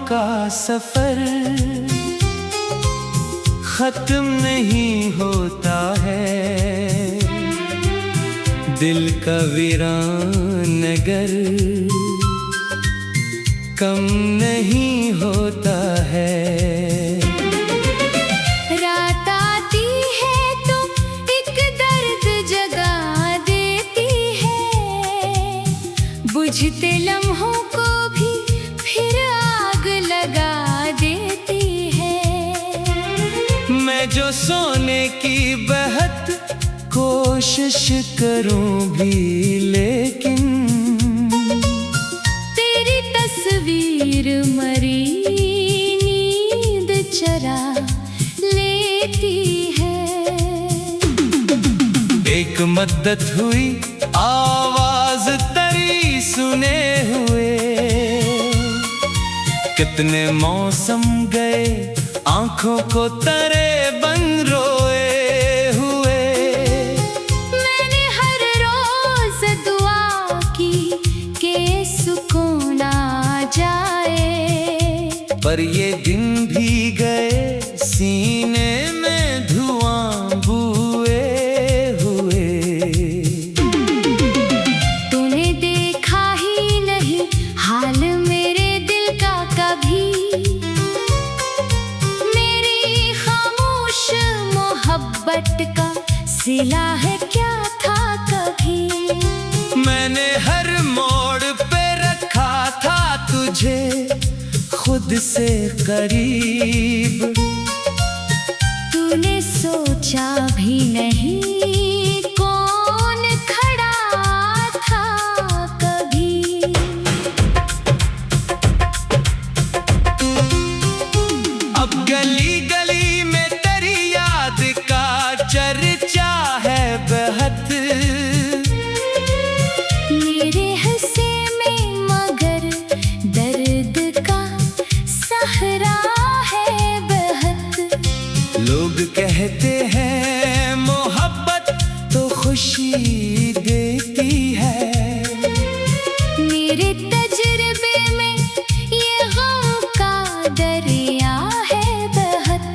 का सफर खत्म नहीं होता है, दिल का वीरान नगर कम नहीं होता है। रात आती है तो एक दर्द जगा देती है, बुझते लम्हों को भी फिर आग लगा देती है। मैं जो सोने की बहुत कोशिश करूं भी, लेकिन तेरी तस्वीर मरी नींद चरा लेती है। एक मद्दत हुई आवाज तेरी सुने हुए, कितने मौसम गए आंखों को तेरे बन रोए हुए। मैंने हर रोज दुआ की कि सुकून आ जाए, पर ये दिन भी गए सीने में धुआं बुए हुए। तूने देखा ही नहीं हाल मेरे दिल का कभी, मेरी खामोश मोहब्बत का सिला है क्या था कभी। मैंने हर मोड़ पे रखा था तुझे खुद से करीब, तूने सोचा भी नहीं कौन खड़ा था कभी। अब गली गली में तेरी याद का चर्चा है बहुत, मेरे हंसे में मगर दर्द का सहरा है बहुत। लोग कहते हैं मोहब्बत तो खुशी देती है, मेरे तजुर्बे में ये गम का दरिया है बहुत।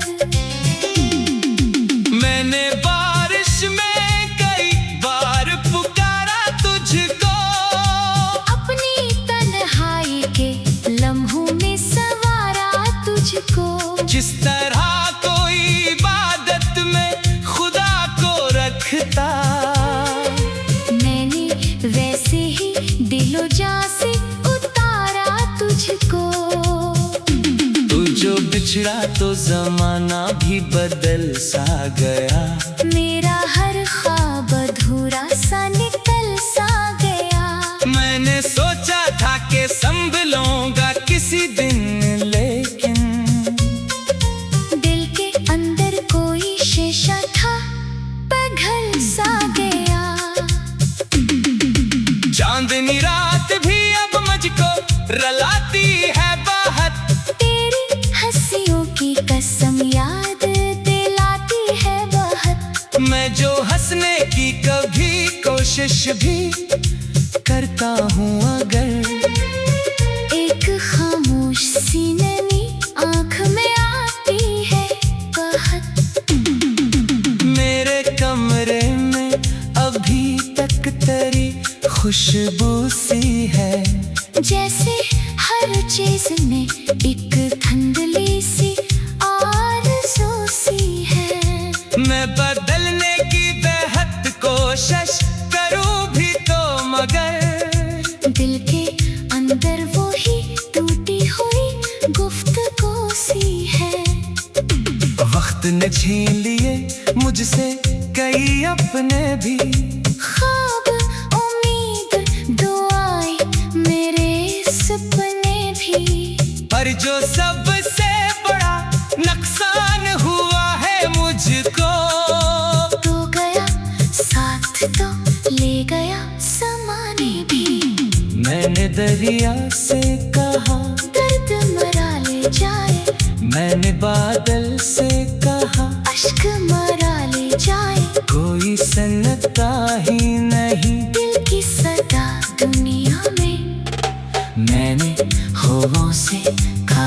मैंने बारिश में कई बार पुकारा तुझको, अपनी तन्हाई के लम्हों में सवारा तुझको। जिस तरह कोई इबादत में खुदा को रखता, मैंने वैसे ही दिलो जान से उतारा तुझको। तू जो बिछड़ा तो जमाना भी बदल सा गया, मेरा हर ख्वाब अधूरा सा निकल सा गया। मैंने सोचा था कि संभलूंगा किसी दिन, लेकिन दिल के अंदर कोई शीशा था पिघल सा गया। चांदनी रात भी अब मुझको रुलाती है बहुत, तेरी हंसियों की कसम याद दिलाती है बहुत। मैं जो हंसने की कभी कोशिश भी करता हूँ, अगर एक खामोश सी नमी आँख में आती है बहुत। मेरे कमरे में अभी तक तेरी खुशबू सी है, जैसे हर चीज में एक धुंधली सी आरज़ू सी है। मैं बदलने की बेहद कोशिश करूं भी तो, मगर दिल के अंदर वो ही टूटी हुई गुफ्तगू सी है। वक्त ने छीन लिए मुझसे कई अपने भी, ख्वाब उम्मीद दुआएं मेरे सपने भी। पर जो सबसे बड़ा नुकसान हुआ है मुझको, तो गया साथ तो ले गया ज़माने भी। मैंने दरिया से कहा दर्द मरा ले जाए, मैंने बादल से कहा अश्क मरा ले जाए। कोई सन्नता ही नहीं दिल की सदा दुनिया में, मैंने हवाओं से कहा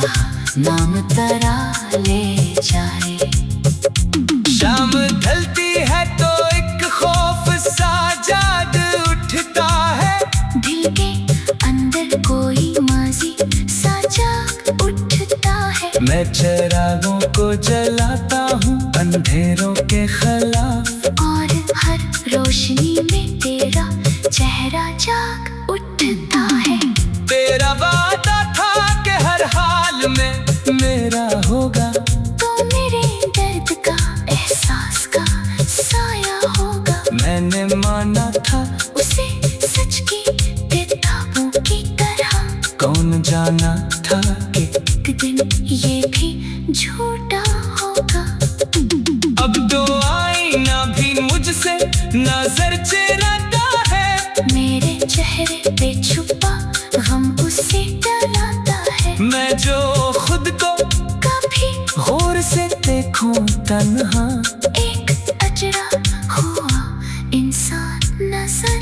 नाम तरा ले जाए। शाम ढलती है तो एक खौफ सा जाग उठता है, दिल के अंदर कोई माजी सा जाग उठता है। मैं चिरागों को जलाता हूँ अंधेरों के खिलाफ, और हर रोशनी में तेरा चेहरा जाग उठता है। तेरा वादा था कि हर हाल में मेरा होगा, तो मेरे दर्द का एहसास का साया होगा। मैंने माना था उसे सच की किताबों की तरह, कौन जाना था कि एक दिन ये भी झूठा होगा। अब तो आईना भी मुझसे नजर चुराता है, मेरे चेहरे पे छुपा गम उसे डराता है। मैं जो खुद को कभी गौर से देखूं तन्हा, एक अजरा हुआ इंसान नजर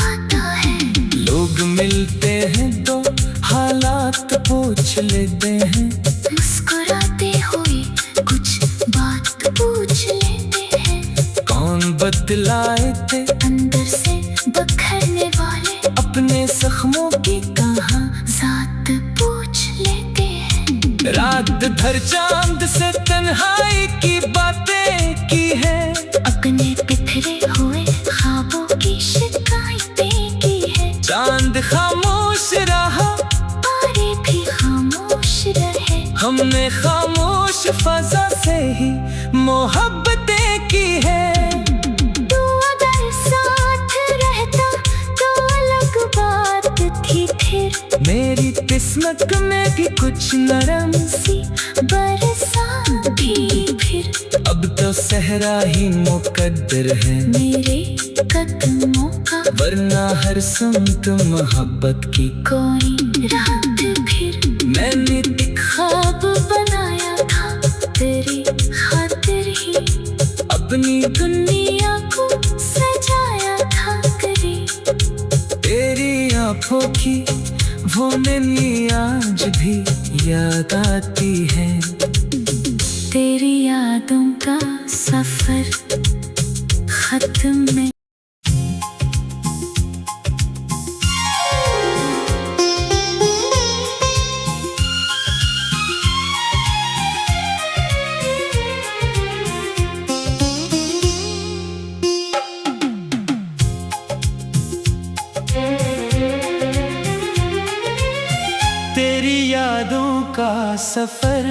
आता है। लोग मिलते हैं तो हालात पूछ लेते हैं, मुस्कुराते हुए कुछ बात पूछ लेते हैं। कौन बतलाए थे अंदर से बखरने वाले अपने जख्मों की कहां, जात पूछ लेते हैं। रात भर चांद से तन्हाई की बातें की है, अपने बिखरे हुए ख्वाबों की शिकायतें की है। चांद खामोश रहा तारे भी खामोश रहे, हमने खामोश फजा से ही मोहब्बतें की है। तू अगर साथ रहता तो अलग बात थी फिर, मेरी किस्मत में भी कुछ नरम, सी बरसात भी फिर। अब तो सहरा ही मुकद्दर है मेरे कदमों का, वरना हर सुमत मोहब्बत की कोई रात फिर। मैंने एक ख्वाब बनाया था तेरी खातिर ही, अपनी दुनिया को सजाया था करीब। तेरी आंखों की वो नैनी आज भी याद आती है, तेरी यादों का सफर खत्म में। तेरी यादों का सफर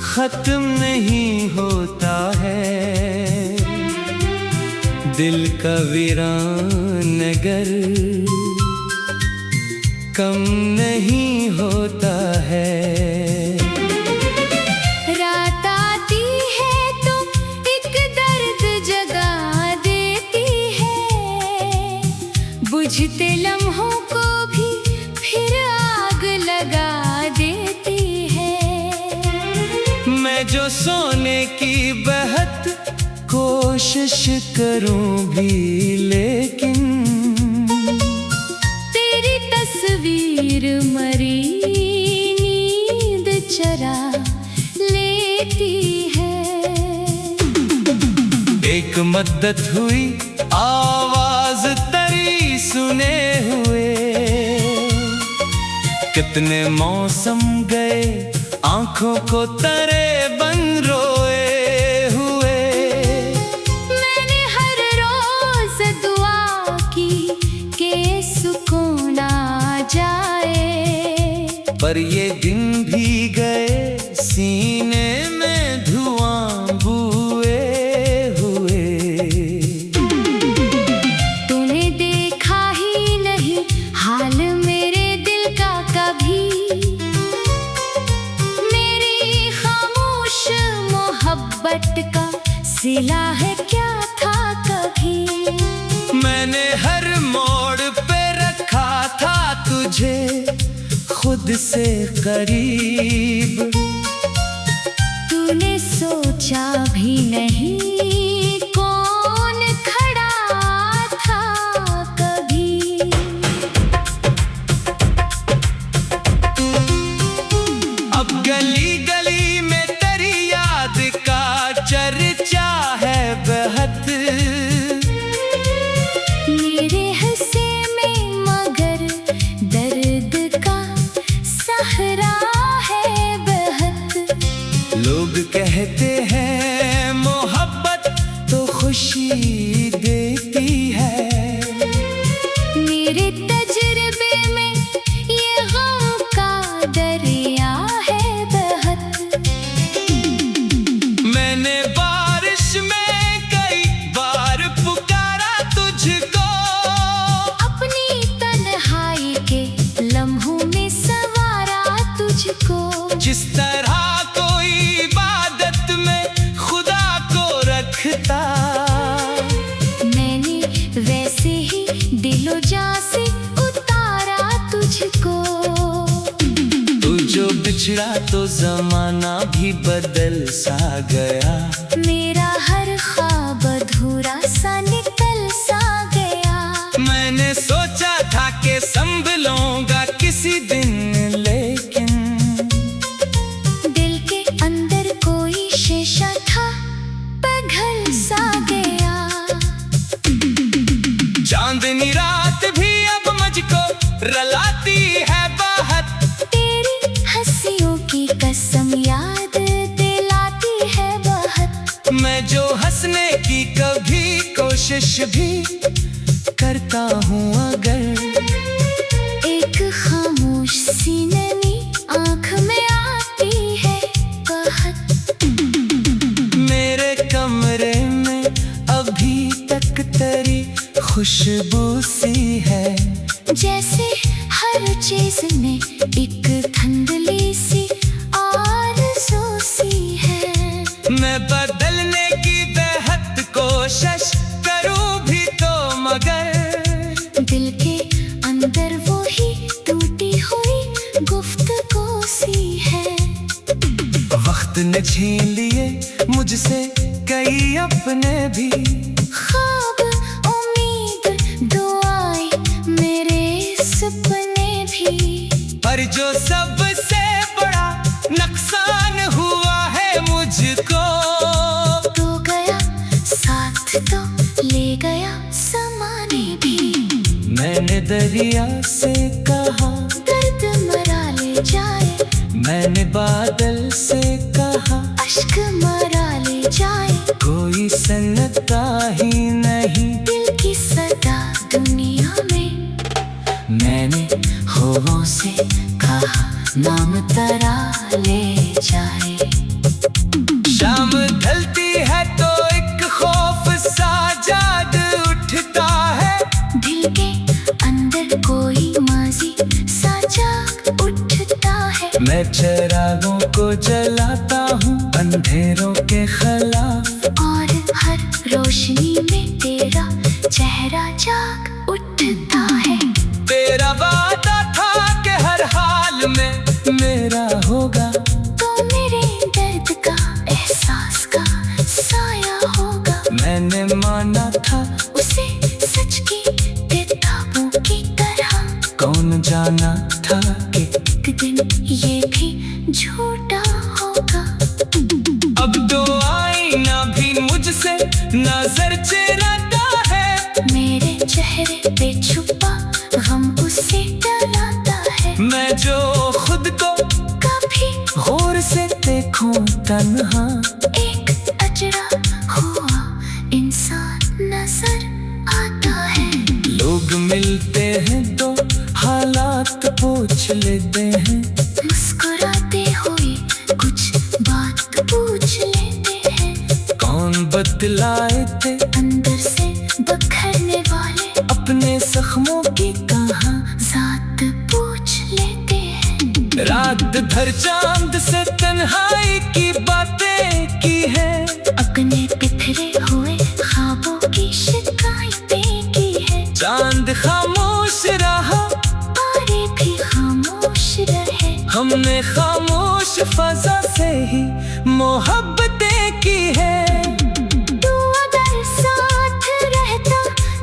खत्म नहीं होता है, दिल का वीरान नगर कम नहीं होता है। रात आती है तो एक दर्द जगा देती है, बुझते लम्हों को भी फिर आग लगा देती है। मैं जो सोने की बेहद कोशिश करूं भी, लेकिन तेरी तस्वीर मरी नींद चरा लेती है। एक मद्दत हुई आवाज तेरी सुने हुए, कितने मौसम गए आंखों को तरे बन रोए हुए। मैंने हर रोज दुआ की कि सुकून आ जाए, पर ये दिन भी गए सीने में धुआं बुए हुए। तूने देखा ही नहीं हाल मेरे दिल का कभी, मेरी खामोश मोहब्बत का सिला है क्या था कभी। मैंने हर मोड़ पे रखा था तुझे खुद से करीब, तूने सोचा भी नहीं कौन खड़ा था कभी। देती है। मेरे तजुर्बे में ये गम का दरिया है बहत। मैंने बारिश में कई बार पुकारा तुझको, अपनी तन्हाई के लम्हों में सवारा तुझको। जिस तरह कोई इबादत में खुदा को रखता, मैंने वैसे ही दिलो जान से उतारा तुझको। तू जो बिछड़ा तो जमाना भी बदल सा गया। मेरा हर ख्वाब अधूरा सा निकल सा गया। मैंने सोचा था कि संभलूंगा किसी दिन, लेकिन दिल के अंदर कोई शीशा था पिघल सा गया। चांदनी रात भी अब मुझको रुलाती है बहुत। तेरी हंसियों की कसम याद दिलाती है बहुत। मैं जो हंसने की कभी कोशिश भी करता हूँ, अगर एक खामोश सी नमी आँख में आती है बहुत। मेरे कमरे में अभी तक तेरी खुशबू सी है। जैसे हर चीज में एक धुंधली सी आरज़ू सी है। मैं बदलने की बेहद कोशिश करूं भी तो, मगर दिल के अंदर वो ही टूटी हुई गुफ्तगू सी है। वक्त ने छीन लिए मुझसे कई अपने भी। ख्वाब, उम्मीद, दुआएं, मेरे सपने भी। पर जो सबसे बड़ा नुकसान हुआ है मुझको, तो गया साथ तो ले गया ज़माने भी। मैंने दरिया से कहा दर्द मरा ले जाए, मैंने बादल से कहा अश्क मरा ले जाए। कोई सन्नता ही नहीं दिल की सदा दुनिया में। मैंने हवाओं से कहा नाम तरा ले जाए। शाम ढलती है तो एक खौफ सा जाग उठता है। दिल के अंदर कोई माजी सा जाग उठता है। मैं चिरागों को जलाता हूँ अंधेरों के खिलाफ, और हर रोशनी में तेरा चेहरा जाग उठता है। तेरा वादा था कि हर हाल में मेरा होगा, तो मेरे दर्द का एहसास का साया होगा। मैंने माना था उसे सच की किताबों की तरह। कौन जाना था कि एक दिन ये भी झूठा होगा। अब तो आईना भी मुझसे नजर चुराता है। मेरे चेहरे पे छुपा गम उसे डराता है। मैं जो खुद को कभी गौर से देखूं तन्हा, एक अजरा हुआ इंसान नजर आता है। लोग मिलते हैं तो हालात पूछ लेते हैं। मुस्कुराते हुए कुछ बात पूछ लेते हैं। कौन बतलाए थे अंदर से बखरने वाले अपने जख्मों की कहाँ, जात पूछ लेते हैं। रात भर चांद से तन्हाई की बातें की है। अपने बिखरे हुए ख्वाबों की शिकायतें की है। चांद खामोश रहा, तारे भी खामोश रहे। हमने खामोश फजा से ही मोहब्बतें की है। तू अगर साथ रहता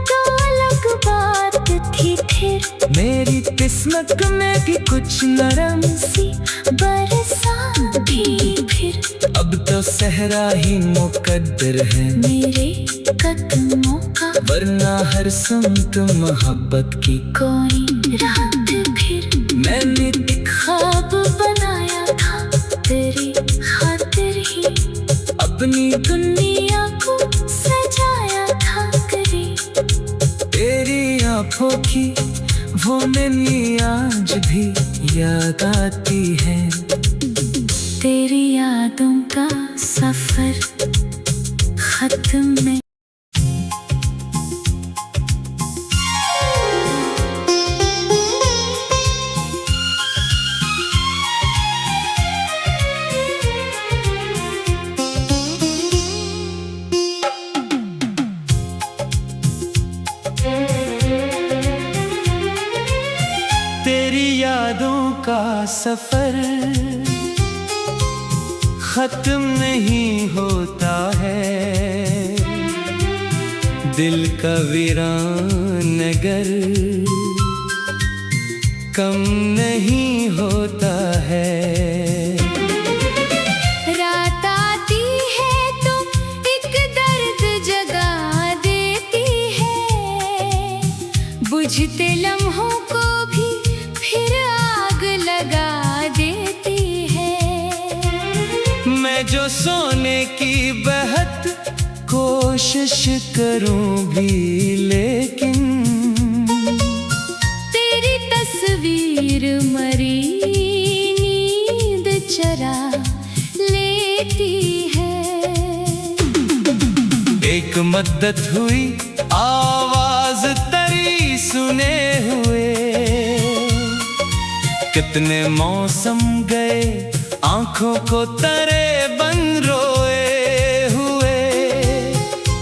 तो अलग बात थी फिर। मेरी किस्मत में भी कुछ नरम सी बरसात भी फिर। अब तो सहरा ही मुकद्दर है मेरे कदमों का, वरना हर सुमत मोहब्बत की कोई रात फिर। मैंने एक ख्वाब बनाया था तेरी खातिर ही, अपनी दुनिया को सजाया था। होठों की वो नैनी आज भी याद आती है। तेरी यादों का सफर खत्म नहीं। तेरी यादों का सफर खत्म नहीं होता है। दिल का वीरान नगर कम नहीं होता है। रात आती है तो एक दर्द जगा देती है, बुझते लम्हों को भी फिर आग लगा देती है। मैं जो सोने की बहुत कोशिश करूं भी, लेकिन तेरी तस्वीर मरी नींद चरा लेती है। एक मद्दत हुई आवाज तेरी सुने हुए, कितने मौसम गए आंखों को तेरे बन रोए हुए।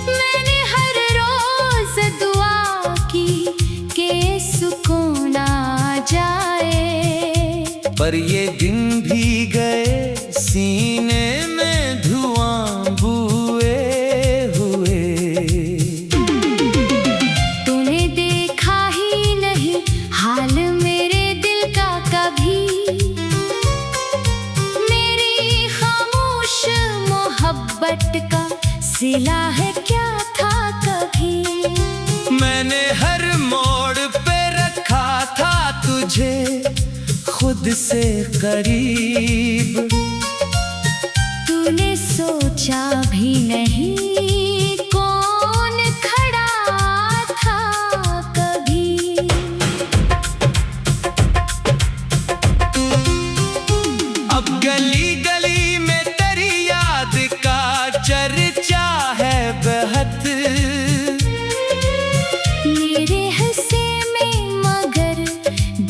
मैंने हर रोज दुआ की कि सुकून आ जाए, पर ये दिन भी गए सीने में धुआं बुए हुए। तूने देखा ही नहीं हाल मेरे दिल का कभी, मेरी खामोश मोहब्बत का सिला है क्या था कभी। मैंने हर मोड़ पे रखा था तुझे खुद से करीब, तूने सोचा भी नहीं कौन खड़ा था कभी। अब गली गली में तेरी याद का चर्चा है बहुत। मेरे हंसे में मगर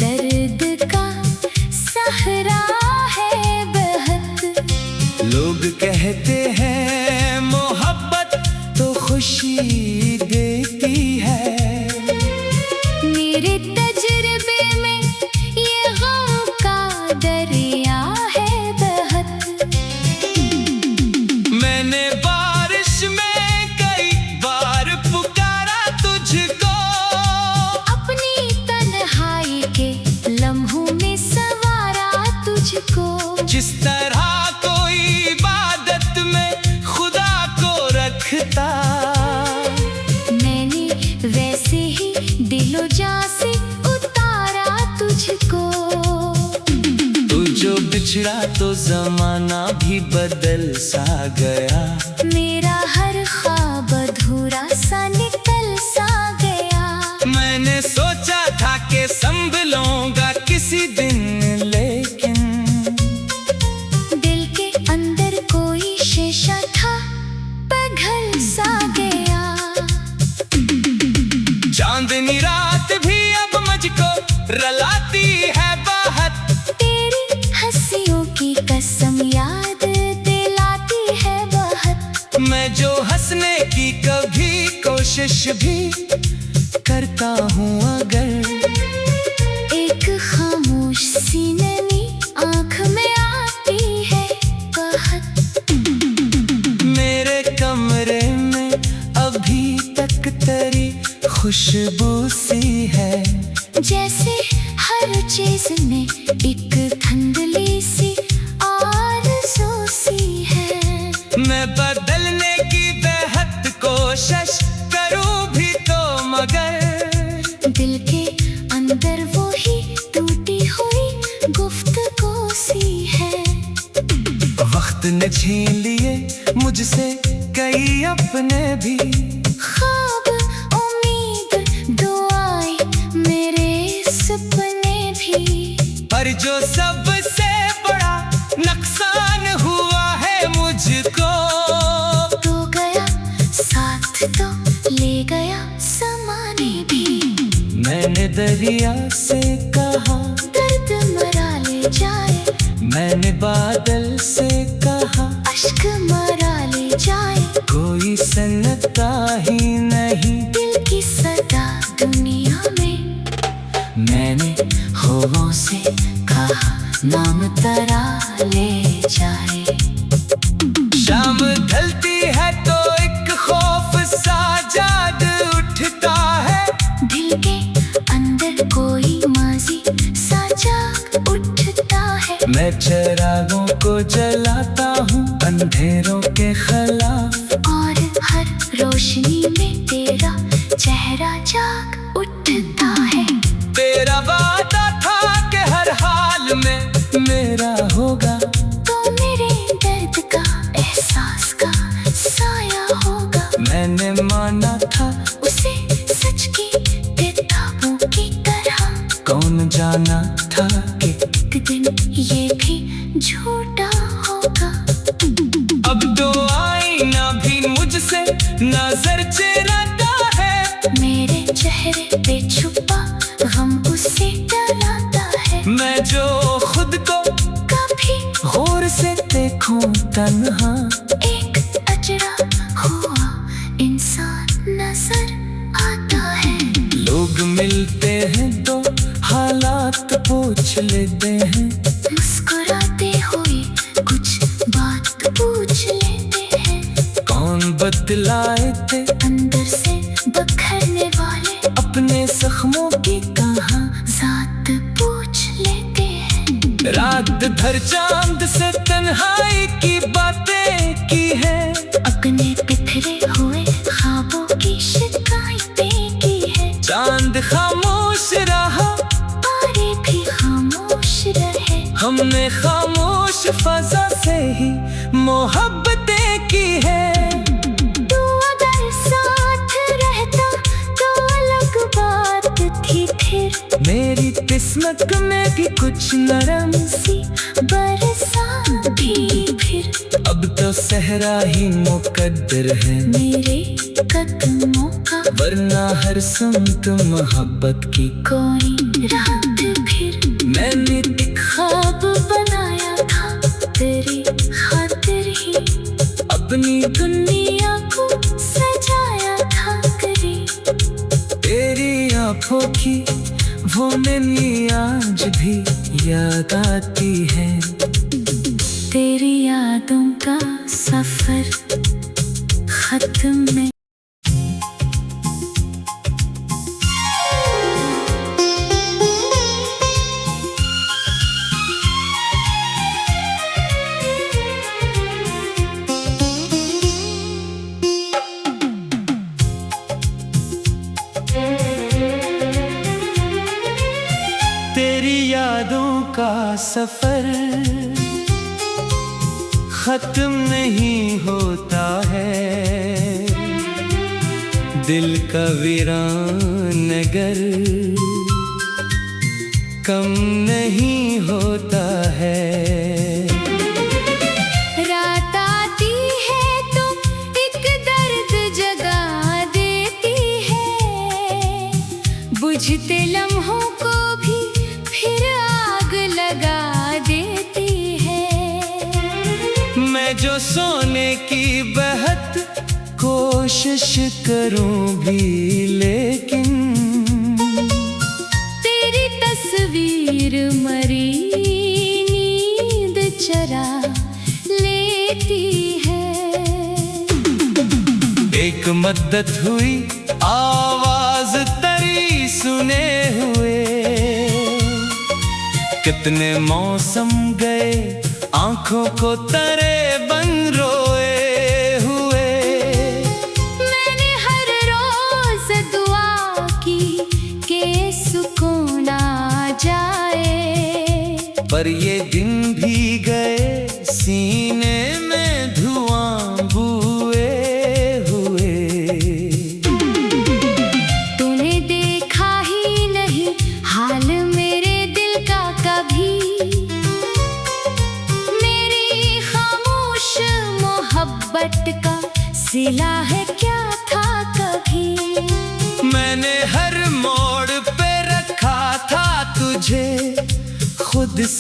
दर्द का सहरा है बहुत। लोग कहते हैं मोहब्बत तो खुशी देती है, मेरे तजुर्बे में ये गम का दरिया है बहुत। मैंने बारिश में कई बार पुकारा तुझको, अपनी तन्हाई के लम्हों में सवारा तुझको। जिस तरह कोई इबादत में खुदा को रखता, मैंने वैसे ही दिलो जां से उतारा तुझको। तू जो बिछड़ा तो जमाना भी बदल सा गया, मेरा हर ख्वाब अधूरा सा निकल सा गया। मैंने सोचा था कि संभलूंगा किसी दिन, लेकिन दिल के अंदर कोई शीशा था पिघल सा गया। चांदनी रात भी अब मुझको रलाती है बहुत, तेरी हंसियों की कसम याद दिलाती है बहुत। मैं जो हंसने की कभी कोशिश भी करता हूँ, अगर एक खामोश सी नमी आँख में आती है बहुत। मेरे कमरे में अभी तक तेरी खुशबू सी है, जैसे हर चीज में एक धुंधली सी आरज़ू सी है। मैं बदलने की बेहद कोशिश करूं भी तो, मगर दिल के अंदर वो ही टूटी हुई गुफ्तगू सी है। वक्त ने छीन लिए मुझसे कई अपने भी, ख्वाब उम्मीद दुआएं मैंने दरिया से कहा दर्द मरा ले जाए, मैंने बादल से कहा अश्क मरा ले जाए, कोई सन्नता ही नहीं दिल की सदा दुनिया में। मैंने हवाओं से कहा नाम तरा ले जाए। शाम ढलती है तो एक खौफ सा जाग उठता है, दिल के अंदर कोई माजी सा जाग उठता है। मैं चिरागों को जलाता हूँ अंधेरों के खिलाफ, और हर रोशनी में तेरा चेहरा जाग उठता है। तेरा वादा था कि हर हाल में मेरा होगा, तो मेरे दर्द का एहसास का साया होगा। मैंने माना था उसे सच की किताबों की तरह, कौन जाना था कि एक दिन ये भी झूठा होगा। अब तो आईना भी मुझसे नजर चुराता है, मेरे चेहरे पे छुपा गम उसे डराता है। मैं जो खुद को कभी गौर से देखूं तन्हा, एक अजरा हुआ इंसान नजर आता है। लोग मिलते हैं तो हालात पूछ लेते हैं, मुस्कुराते हुए कुछ बात पूछ लेते हैं। कौन बतलाए थे अंदर से बखरने वाले अपने जख्मों की कहां, जात पूछ लेते हैं। रात भर चांद से तन्हाई की बातें की है, अपने बिखरे हुए ख्वाबों की शिकायतें की है। चांद खामोश रहा तारे भी खामोश रहे, हमने खामोश फजा से ही मोहब्बतें की है। तू अगर साथ रहता तो अलग बात थी फिर, मेरी किस्मत में भी कुछ नरम, सी बरसात भी फिर। अब तो सहरा ही मुकद्दर है मेरे कदमों का, वरना हर सुमत मोहब्बत की। कोई रात फिर मैंने एक ख्वाब बनाया था तेरी खातिर ही, अपनी दुनिया को सजाया था करीब। तेरी आँखों की वो नैनी आज भी याद आती है, तेरी यादों का सफर खत्म नहीं। तेरी यादों का सफर खत्म नहीं होता है, दिल का वीरान नगर कम नहीं होता है। रात आती है तो एक दर्द जगा देती है, बुझते लम्हों को भी फिर आग लगा देती है। मैं जो सोने की बहत कोशिश करूं भी, लेकिन तेरी तस्वीर मरी नींद चरा लेती है। एक मद्दत हुई आवाज तरी सुने हुए, कितने मौसम गए आंखों को तरे बन रोए हुए। मैंने हर रोज दुआ की कि सुकून आ जाए, पर ये दिन भी गए सीने में धुआं बुए हुए। तूने देखा ही नहीं हाल मेरे दिल का कभी, मेरी खामोश मोहब्बत का सिला है क्या था कभी। मैंने हर मोड़ पे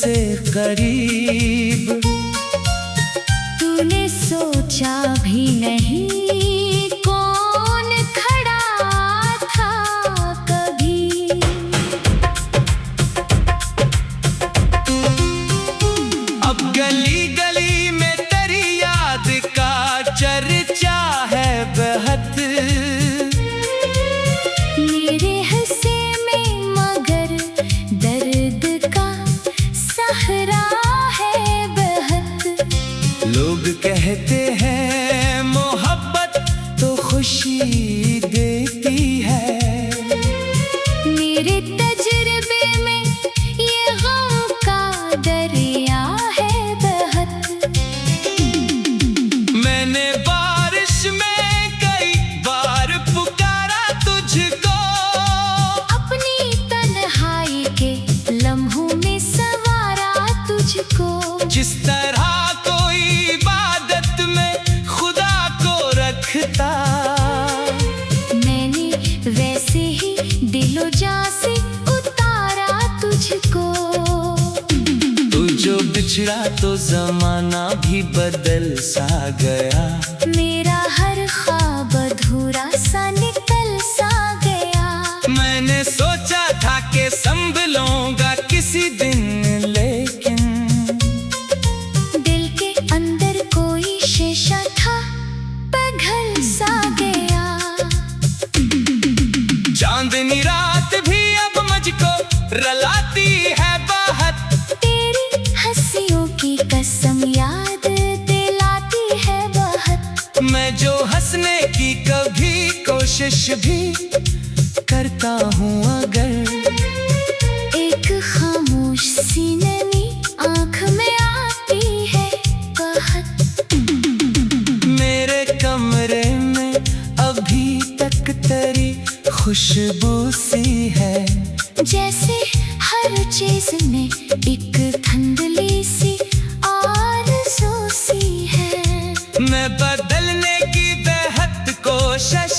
से करीब। तूने सोचा भी नहीं कौन खड़ा था कभी। अब गली गली में तेरी याद का चर्चा है बहुत। मेरे हंसे में मगर दर्द का सहरा है बहुत। लोग कहते हैं मोहब्बत तो खुशी देती है। मेरे तजुर्बे में ये गम का दरिया है बहुत। मैंने बारिश में कई बार पुकारा तुझको। अपनी तन्हाई के लम्हों में सवारा तुझको। जिस तरह कोई इबादत में खुदा को रखता, मैंने वैसे ही दिलो जां से उतारा तुझको। तू जो बिछड़ा तो जमाना भी बदल सा गया। मेरा हर ख्वाब अधूरा सा निकल सा गया। मैंने सोचा था कि संभलूंगा किसी दिन, लेकिन दिल के अंदर कोई शीशा था पिघल सा गया। चांदनी रात भी अब मुझको रुलाती है बहुत। तेरी हंसियों की कसम याद दिलाती है बहुत। मैं जो हंसने की कभी कोशिश भी करता हूँ, अगर एक खामोश सी नमी आँख में आती है बहुत। मेरे कमरे में अभी तक तेरी खुशबू सी है। जैसे हर चीज में एक धुंधली सी आरज़ू सी है। मैं बदलने की बेहद कोशिश